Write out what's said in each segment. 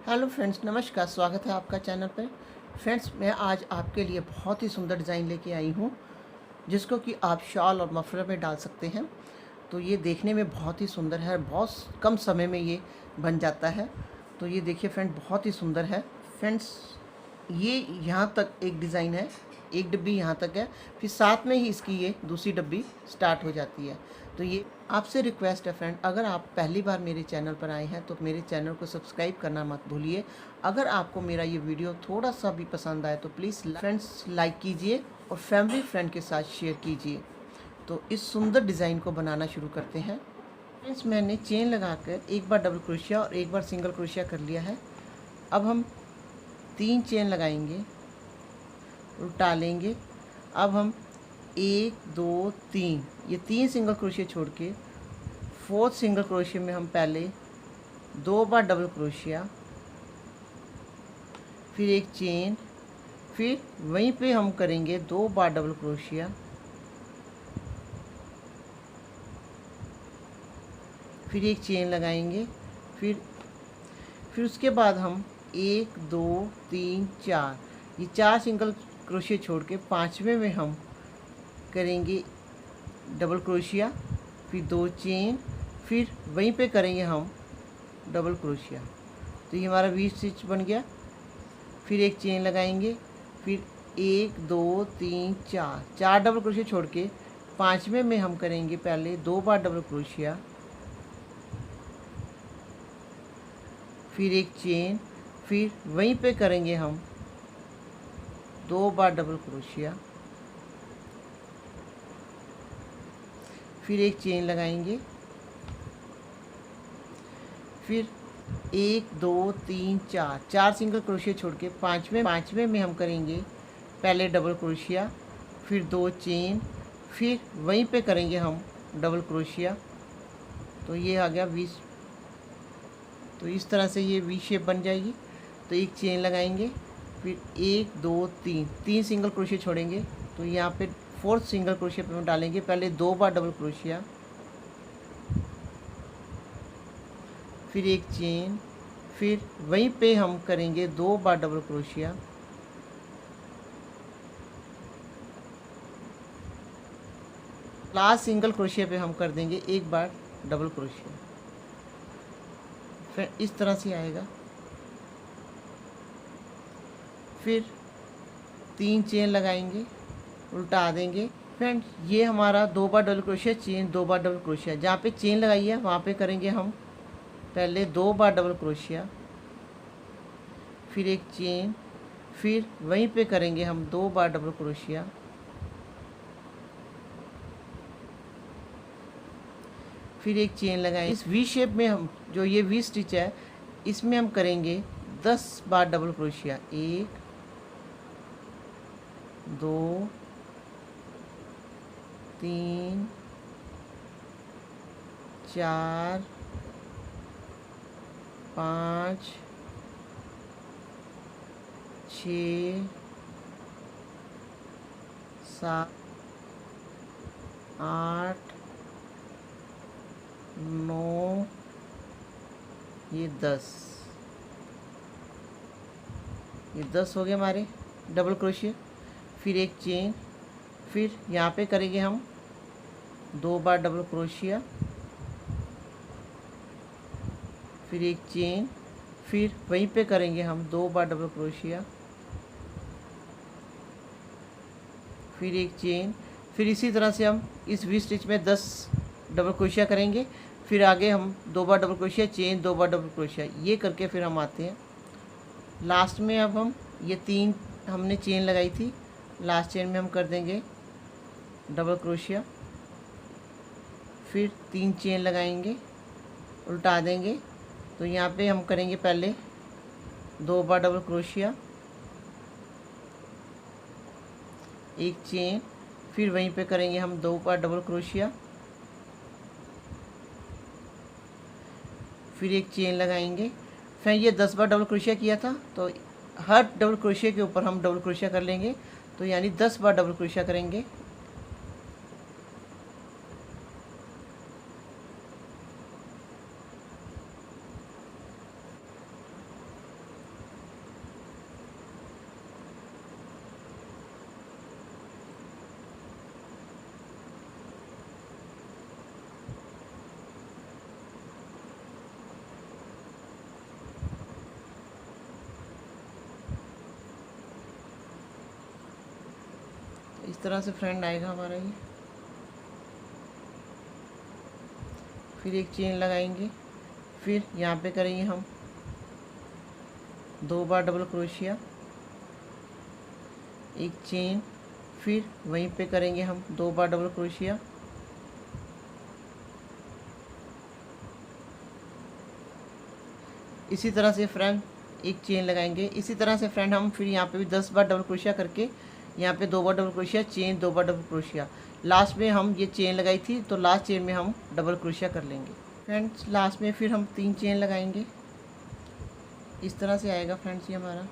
Hello friends, नमस्कार। स्वागत है आपका चैनल पे। फ्रेंड्स, मैं आज आपके लिए बहुत ही सुंदर डिज़ाइन लेके आई हूँ, जिसको कि आप शॉल और मफलर में डाल सकते हैं। तो ये देखने में बहुत ही सुंदर है, बहुत कम समय में ये बन जाता है। तो ये देखिए फ्रेंड, बहुत ही सुंदर है। फ्रेंड्स, ये यहाँ तक एक डिज़ाइन है, एक डब्बी यहाँ तक है, फिर साथ में ही इसकी ये दूसरी डब्बी स्टार्ट हो जाती है। तो ये आपसे रिक्वेस्ट है फ्रेंड, अगर आप पहली बार मेरे चैनल पर आए हैं तो मेरे चैनल को सब्सक्राइब करना मत भूलिए। अगर आपको मेरा ये वीडियो थोड़ा सा भी पसंद आए तो प्लीज़ फ्रेंड्स लाइक कीजिए और फैमिली फ्रेंड के साथ शेयर कीजिए। तो इस सुंदर डिज़ाइन को बनाना शुरू करते हैं। फ्रेंड्स, मैंने चेन लगाकर एक बार डबल क्रोशिया और एक बार सिंगल क्रोशिया कर लिया है। अब हम 3 चेन लगाएंगे, उल्टा लेंगे। अब हम 1 2 3 ये 3 सिंगल क्रोशिया छोड़ के 4th सिंगल क्रोशिया में हम पहले 2 बार डबल क्रोशिया, फिर एक चेन, फिर वहीं पे हम करेंगे 2 बार डबल क्रोशिया, फिर एक चेन लगाएंगे, फिर उसके बाद हम 1 2 3 4 ये 4 सिंगल क्रोशिया छोड़ के 5वें में हम करेंगे डबल क्रोशिया, फिर 2 चेन, फिर वहीं पे करेंगे हम डबल क्रोशिया। तो ये हमारा वी स्टिच बन गया। फिर एक चेन लगाएंगे, फिर 1 2 3 4 डबल क्रोशिया छोड़ के 5वें में हम करेंगे पहले 2 बार डबल क्रोशिया, फिर एक चेन, फिर वहीं पे करेंगे हम 2 बार डबल क्रोशिया, फिर एक चेन लगाएंगे, फिर 1 2 3 4 सिंगल क्रोशिया छोड़ के पाँचवें में हम करेंगे पहले डबल क्रोशिया, फिर 2 चेन, फिर वहीं पे करेंगे हम डबल क्रोशिया। तो ये आ गया वी। तो इस तरह से ये वी शेप बन जाएगी। तो एक चेन लगाएंगे, फिर 1 2 3 सिंगल क्रोशिया छोड़ेंगे। तो यहाँ पे 4th सिंगल क्रोशिया पे हम डालेंगे पहले 2 बार डबल क्रोशिया, फिर एक चेन, फिर वहीं पे हम करेंगे 2 बार double crochet, last single crochet पे हम कर देंगे 1 बार डबल क्रोशिया। फिर इस तरह से आएगा। फिर 3 चेन लगाएंगे, उल्टा देंगे। फ्रेंड्स, ये हमारा 2 बार डबल क्रोशिया, चेन, 2 बार डबल क्रोशिया। जहाँ पे चेन लगाई है वहाँ पे करेंगे हम पहले 2 बार डबल क्रोशिया, फिर एक चेन, फिर वहीं पे करेंगे हम 2 बार डबल क्रोशिया, फिर एक चेन लगाएं। इस वी शेप में हम जो ये वी स्टिच है इसमें हम करेंगे 10 बार डबल क्रोशिया। 1 2 3 4 5 6 7 8 9 ये 10 हो गए हमारे डबल क्रोशिया। फिर एक चेन, फिर यहाँ पे करेंगे हम 2 बार डबल क्रोशिया, फिर एक चेन, फिर वहीं पे करेंगे हम 2 बार डबल क्रोशिया, फिर एक चेन। फिर इसी तरह से हम इस वी स्टिच में 10 डबल क्रोशिया करेंगे। फिर आगे हम 2 बार डबल क्रोशिया, चेन, 2 बार डबल क्रोशिया, ये करके फिर हम आते हैं लास्ट में। अब हम ये 3 हमने चेन लगाई थी, लास्ट चेन में हम कर देंगे डबल क्रोशिया, फिर 3 चेन लगाएंगे, उल्टा देंगे। तो यहाँ पे हम करेंगे पहले 2 बार डबल क्रोशिया, एक चेन, फिर वहीं पे करेंगे हम 2 बार डबल क्रोशिया, फिर एक चेन लगाएंगे। फिर ये 10 बार डबल क्रोशिया किया था, तो हर डबल क्रोशिया के ऊपर हम डबल क्रोशिया कर लेंगे। तो यानी 10 बार डबल क्रोशिया करेंगे। इस तरह से फ्रेंड आएगा हमारा ये। फिर एक चेन लगाएंगे, फिर यहाँ पे करेंगे हम 2 बार डबल क्रोशिया, एक चेन, फिर वहीं पे करेंगे हम 2 बार डबल क्रोशिया, इसी तरह से फ्रेंड एक चेन लगाएंगे। इसी तरह से फ्रेंड हम फिर यहाँ पे भी 10 बार डबल क्रोशिया करके यहाँ पे 2 बार डबल क्रोशिया, चेन, 2 बार डबल क्रोशिया, लास्ट में हम ये चेन लगाई थी तो लास्ट चेन में हम डबल क्रोशिया कर लेंगे। फ्रेंड्स लास्ट में फिर हम 3 चेन लगाएंगे। इस तरह से आएगा फ्रेंड्स ये हमारा।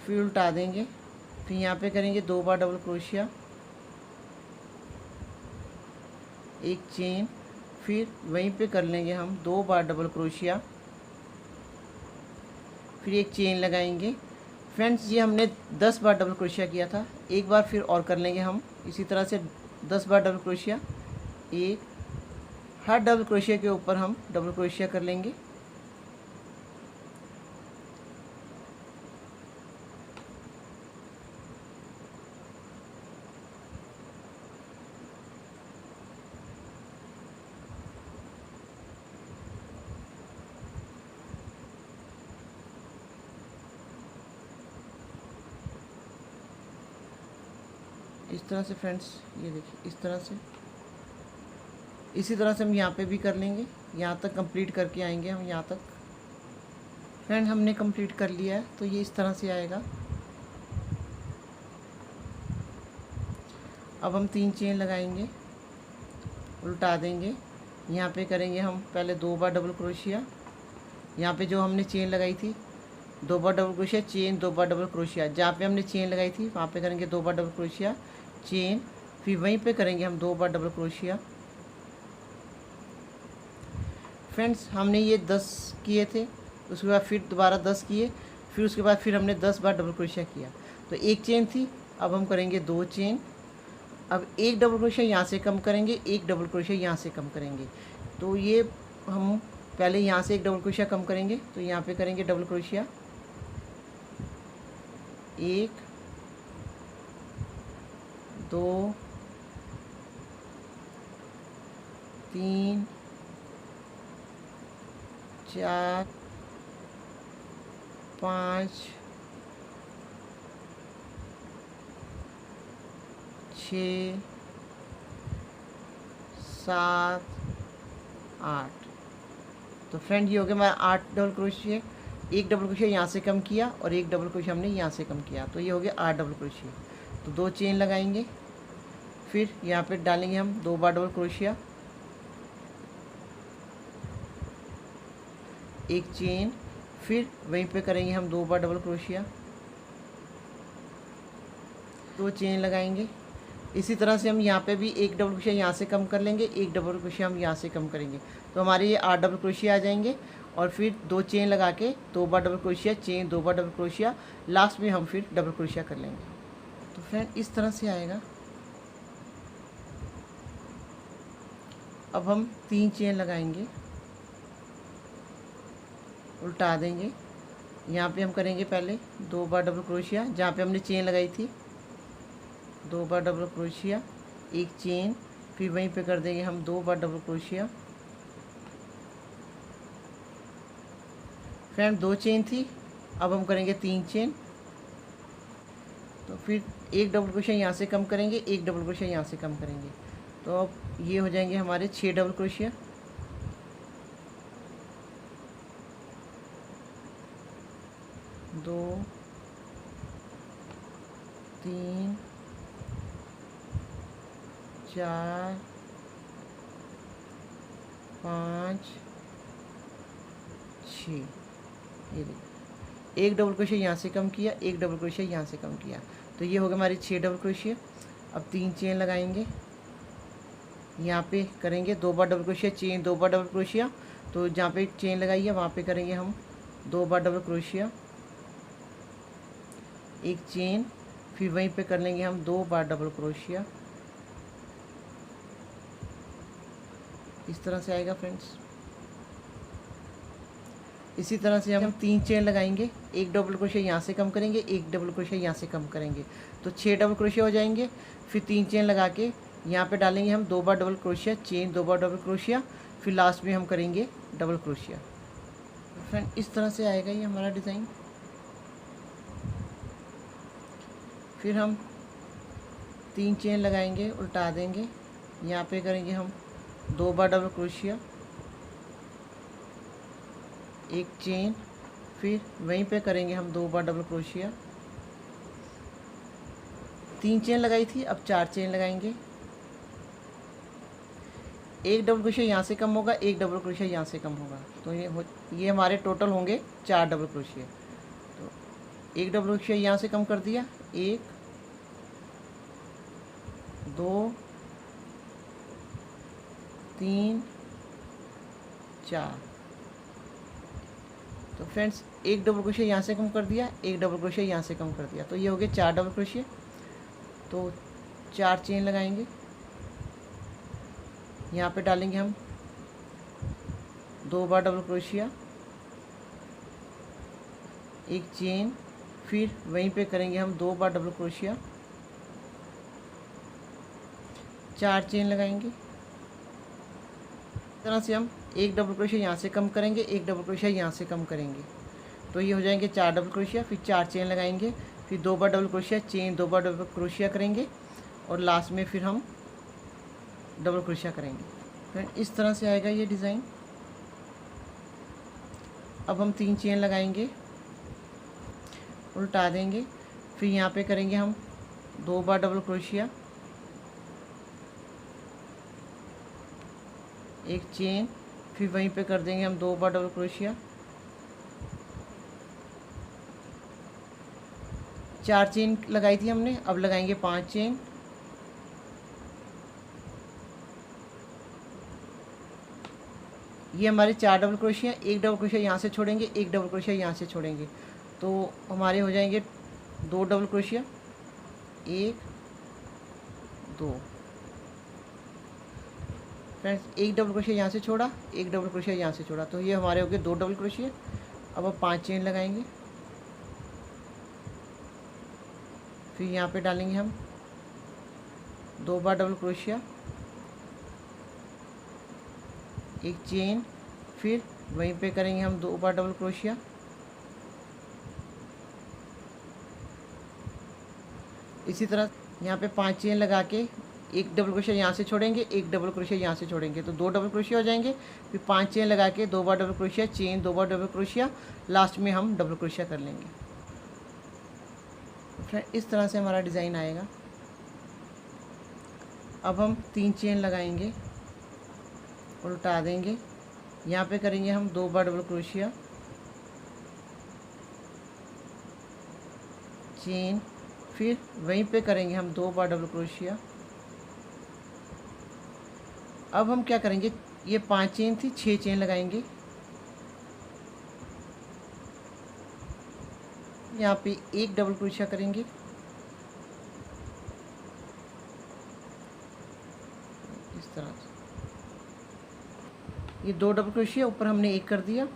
फिर उल्टा देंगे, फिर यहाँ पे करेंगे 2 बार डबल क्रोशिया, एक चेन, फिर वहीं पे कर लेंगे हम 2 बार डबल क्रोशिया, फिर एक चेन लगाएंगे। फ्रेंड्स ये हमने 10 बार डबल क्रोशिया किया था, एक बार फिर और कर लेंगे हम इसी तरह से 10 बार डबल क्रोशिया, एक, हर डबल क्रोशिया के ऊपर हम डबल क्रोशिया कर लेंगे। इस तरह से फ्रेंड्स ये देखिए, इस तरह से, इसी तरह से हम यहाँ पे भी कर लेंगे, यहाँ तक कंप्लीट करके आएंगे हम यहाँ तक। फ्रेंड हमने कंप्लीट कर लिया है, तो ये इस तरह से आएगा। अब हम 3 चेन लगाएंगे, उल्टा देंगे, यहाँ पे करेंगे हम पहले 2 बार डबल क्रोशिया, यहाँ पे जो हमने चेन लगाई थी 2 बार डबल क्रोशिया, चेन, 2 बार डबल क्रोशिया, जहाँ पे हमने चेन लगाई थी वहाँ पे करेंगे 2 बार डबल क्रोशिया, चेन, फिर वहीं पे करेंगे हम 2 बार डबल क्रोशिया। फ्रेंड्स हमने ये 10 किए थे, उसके बाद फिर दोबारा 10 किए, फिर उसके बाद फिर हमने 10 बार डबल क्रोशिया किया, तो एक चेन थी, अब हम करेंगे 2 चेन, अब एक डबल क्रोशिया यहाँ से कम करेंगे, एक डबल क्रोशिया यहाँ से कम करेंगे। तो ये हम पहले यहाँ से एक डबल क्रोशिया कम करेंगे, तो यहाँ पे करेंगे डबल क्रोशिया, 1, 2, 3, 4, 5, 6, 7, 8। तो फ्रेंड ये हो गया हमारा 8 डबल क्रोशिया, एक डबल क्रोशिया यहाँ से कम किया और एक डबल क्रोशिया हमने यहाँ से कम किया, तो ये हो गया 8 डबल क्रोशिया। तो 2 चेन लगाएंगे, फिर यहाँ पे डालेंगे हम 2 बार डबल क्रोशिया, एक चेन, फिर वहीं पे करेंगे हम 2 बार डबल क्रोशिया, 2 चेन लगाएंगे। इसी तरह से हम यहाँ पे भी एक डबल क्रोशिया यहाँ से कम कर लेंगे, एक डबल क्रोशिया हम यहाँ से कम करेंगे, तो हमारे ये 8 डबल क्रोशिया आ जाएंगे। और फिर 2 चेन लगा के 2 बार डबल क्रोशिया, चेन, 2 बार डबल क्रोशिया, लास्ट में हम फिर डबल क्रोशिया कर लेंगे। तो फ्रेंड इस तरह से आएगा। अब हम 3 चेन लगाएंगे, उल्टा देंगे, यहाँ पे हम करेंगे पहले 2 बार डबल क्रोशिया, जहाँ पे हमने चेन लगाई थी 2 बार डबल क्रोशिया, एक चेन, फिर वहीं पे कर देंगे हम 2 बार डबल क्रोशिया। फ्रेंड 2 चेन थी, अब हम करेंगे 3 चेन, तो फिर एक डबल क्रोशिया यहाँ से कम करेंगे, एक डबल क्रोशिया यहाँ से कम करेंगे, तो अब ये हो जाएंगे हमारे 6 डबल क्रोशिया। दो, 3, 4, 5, 6, ये देखिए, एक डबल क्रोशिया यहाँ से कम किया, एक डबल क्रोशिया यहाँ से कम किया, तो ये हो गया हमारे 6 डबल क्रोशिया। अब 3 चेन लगाएंगे, यहाँ पे करेंगे 2 बार डबल क्रोशिया, चेन, 2 बार डबल क्रोशिया, तो जहाँ पे चेन लगाई है वहाँ पे करेंगे हम 2 बार डबल क्रोशिया, एक चेन, फिर वहीं पे कर लेंगे हम 2 बार डबल क्रोशिया। इस तरह से आएगा फ्रेंड्स। इसी तरह से हम 3 चेन लगाएंगे, एक डबल क्रोशिया यहाँ से कम करेंगे, एक डबल क्रोशिया यहाँ से कम करेंगे, तो 6 डबल क्रोशिया हो जाएंगे। फिर 3 चेन लगा के यहाँ पे डालेंगे हम 2 बार डबल क्रोशिया, चेन 2 बार डबल क्रोशिया, फिर लास्ट में हम करेंगे डबल क्रोशिया। फ्रेंड इस तरह से आएगा ये हमारा डिज़ाइन। फिर हम 3 चेन लगाएंगे, उल्टा देंगे, यहाँ पे करेंगे हम 2 बार डबल क्रोशिया, एक चेन, फिर वहीं पे करेंगे हम 2 बार डबल क्रोशिया। 3 चेन लगाई थी, अब 4 चेन लगाएंगे, एक डबल क्रोशिया यहाँ से कम होगा, एक डबल क्रोशिया यहाँ से कम होगा, तो ये हमारे टोटल होंगे 4 डबल क्रोशिया। तो एक डबल क्रोशिया यहाँ से कम कर दिया, 1 2 3 4। तो फ्रेंड्स एक डबल क्रोशिया यहाँ से कम कर दिया, एक डबल क्रोशिया यहाँ से कम कर दिया, तो ये हो गए 4 डबल क्रोशिया। तो 4 चेन लगाएंगे, यहाँ पे डालेंगे हम 2 बार डबल क्रोशिया, एक चेन, फिर वहीं पे करेंगे हम 2 बार डबल क्रोशिया, 4 चेन लगाएंगे। इस तरह से हम एक डबल क्रोशिया यहाँ से कम करेंगे, एक डबल क्रोशिया यहाँ से कम करेंगे, तो ये हो जाएंगे 4 डबल क्रोशिया। फिर 4 चेन लगाएंगे, फिर 2 बार डबल क्रोशिया, चेन 2 बार डबल क्रोशिया करेंगे, और लास्ट में फिर हम डबल क्रोशिया करेंगे। फिर इस तरह से आएगा ये डिज़ाइन। अब हम 3 चेन लगाएंगे, उल्टा देंगे, फिर यहाँ पे करेंगे हम 2 बार डबल क्रोशिया, एक चेन, फिर वहीं पे कर देंगे हम 2 बार डबल क्रोशिया, 4 चेन लगाई थी हमने, अब लगाएंगे 5 चेन, ये हमारे 4 डबल क्रोशिया, एक डबल क्रोशिया यहाँ से छोड़ेंगे, एक डबल क्रोशिया यहाँ से छोड़ेंगे, तो हमारे हो जाएंगे 2 डबल क्रोशिया, 1 2। फ्रेंड्स एक डबल क्रोशिया यहाँ से छोड़ा, एक डबल क्रोशिया यहाँ से छोड़ा, तो ये हमारे हो गए 2 डबल क्रोशिया। अब 5 चेन लगाएंगे, फिर यहाँ पे डालेंगे हम 2 बार डबल क्रोशिया, एक चेन, फिर वहीं पे करेंगे हम 2 बार डबल क्रोशिया, इसी तरह यहाँ पे 5 चेन लगा के एक डबल क्रोशिया यहाँ से छोड़ेंगे, एक डबल क्रोशिया यहाँ से छोड़ेंगे, तो 2 डबल क्रोशिया हो जाएंगे। फिर 5 चेन लगा के 2 बार डबल क्रोशिया, चेन 2 बार डबल क्रोशिया, लास्ट में हम डबल क्रोशिया कर लेंगे। फ्रेंड इस तरह से हमारा डिज़ाइन आएगा। अब हम 3 चेन लगाएंगे, उल्टा देंगे, यहाँ पे करेंगे हम 2 बार डबल क्रोशिया, चेन, फिर वहीं पे करेंगे हम 2 बार डबल क्रोशिया। अब हम क्या करेंगे, ये 5 चेन थी, 6 चेन लगाएंगे, यहाँ पे एक डबल क्रोशिया करेंगे, इस तरह से ये 2 डबल क्रोशिया, ऊपर हमने एक कर दिया।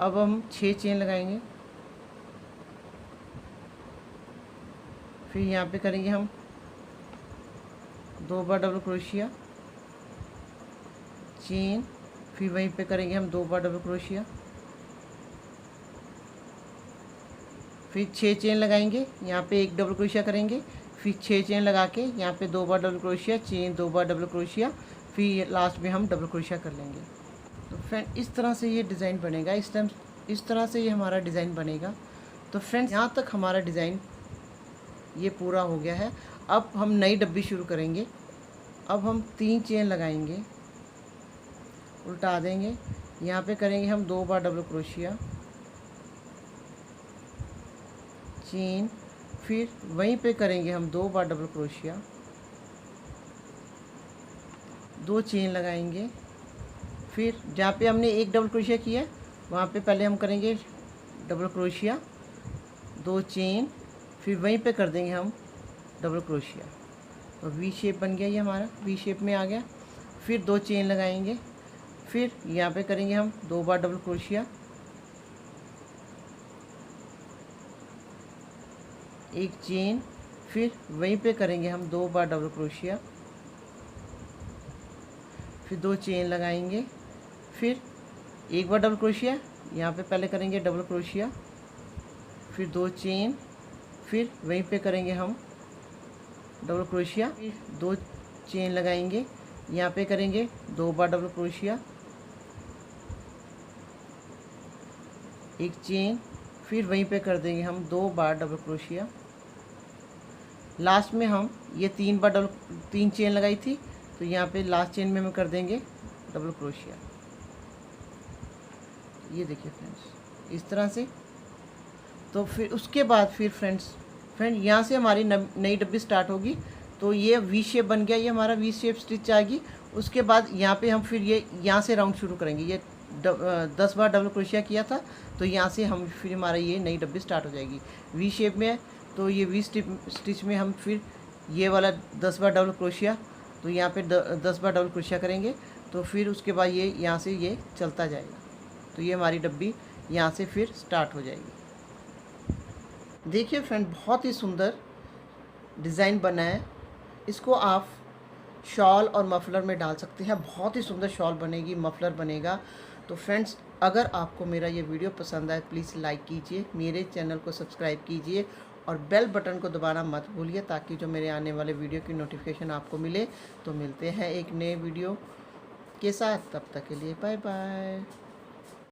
अब हम 6 चेन लगाएंगे, फिर यहाँ पे करेंगे हम 2 बार डबल क्रोशिया, चेन, फिर वहीं पे करेंगे हम 2 बार डबल क्रोशिया, फिर 6 चेन लगाएंगे, यहाँ पे एक डबल क्रोशिया करेंगे, फिर 6 चेन लगा के यहाँ पे 2 बार डबल क्रोशिया, चेन 2 बार डबल क्रोशिया, फिर लास्ट में हम डबल क्रोशिया कर लेंगे। तो फ्रेंड इस तरह से ये डिज़ाइन बनेगा। इस तरह से ये हमारा डिज़ाइन बनेगा। तो फ्रेंड्स यहाँ तक हमारा डिज़ाइन ये पूरा हो गया है। अब हम नई डब्बी शुरू करेंगे। अब हम 3 चेन लगाएंगे, उल्टा देंगे, यहाँ पे करेंगे हम 2 बार डबल क्रोशिया, चेन, फिर वहीं पे करेंगे हम 2 बार डबल क्रोशिया, 2 चेन लगाएंगे, फिर जहाँ पे हमने एक डबल क्रोशिया किया वहाँ पे पहले हम करेंगे डबल क्रोशिया, 2 चेन, फिर वहीं पे कर देंगे हम डबल क्रोशिया। तो वी शेप बन गया, ये हमारा वी शेप में आ गया। फिर 2 चेन लगाएंगे, फिर यहाँ पे करेंगे हम 2 बार डबल क्रोशिया, एक चेन, फिर वहीं पे करेंगे हम 2 बार डबल क्रोशिया, फिर 2 चेन लगाएंगे, फिर 1 बार डबल क्रोशिया, यहाँ पे पहले करेंगे डबल क्रोशिया, फिर 2 चेन, फिर वहीं पे करेंगे हम डबल क्रोशिया, फिर 2 चेन लगाएंगे, यहाँ पे करेंगे 2 बार डबल क्रोशिया, एक चेन, फिर वहीं पे कर देंगे हम 2 बार डबल क्रोशिया। लास्ट में हम ये 3 चेन लगाई थी, तो यहाँ पे लास्ट चेन में हम कर देंगे डबल क्रोशिया। ये देखिए फ्रेंड्स, इस तरह से। तो फिर उसके बाद फिर फ्रेंड यहाँ से हमारी नई डब्बी स्टार्ट होगी। तो ये वी शेप बन गया, ये हमारा वी शेप स्टिच आएगी। उसके बाद यहाँ पे हम फिर ये यहाँ से राउंड शुरू करेंगे। ये 10 बार डबल क्रोशिया किया था, तो यहाँ से हम फिर हमारा ये नई डब्बी स्टार्ट हो जाएगी। वी शेप में है, तो ये वी स्टिच में हम फिर ये वाला 10 बार डबल क्रोशिया, तो यहाँ पे 10 बार डबल क्रोशिया करेंगे। तो फिर उसके बाद ये यहाँ से ये चलता जाएगा, तो ये हमारी डब्बी यहाँ से फिर स्टार्ट हो जाएगी। देखिए फ्रेंड, बहुत ही सुंदर डिज़ाइन बना है। इसको आप शॉल और मफलर में डाल सकते हैं। बहुत ही सुंदर शॉल बनेगी, मफलर बनेगा। तो फ्रेंड्स, अगर आपको मेरा ये वीडियो पसंद आए प्लीज़ लाइक कीजिए, मेरे चैनल को सब्सक्राइब कीजिए और बेल बटन को दबाना मत भूलिए, ताकि जो मेरे आने वाले वीडियो की नोटिफिकेशन आपको मिले। तो मिलते हैं एक नए वीडियो के साथ, तब तक के लिए बाय बाय।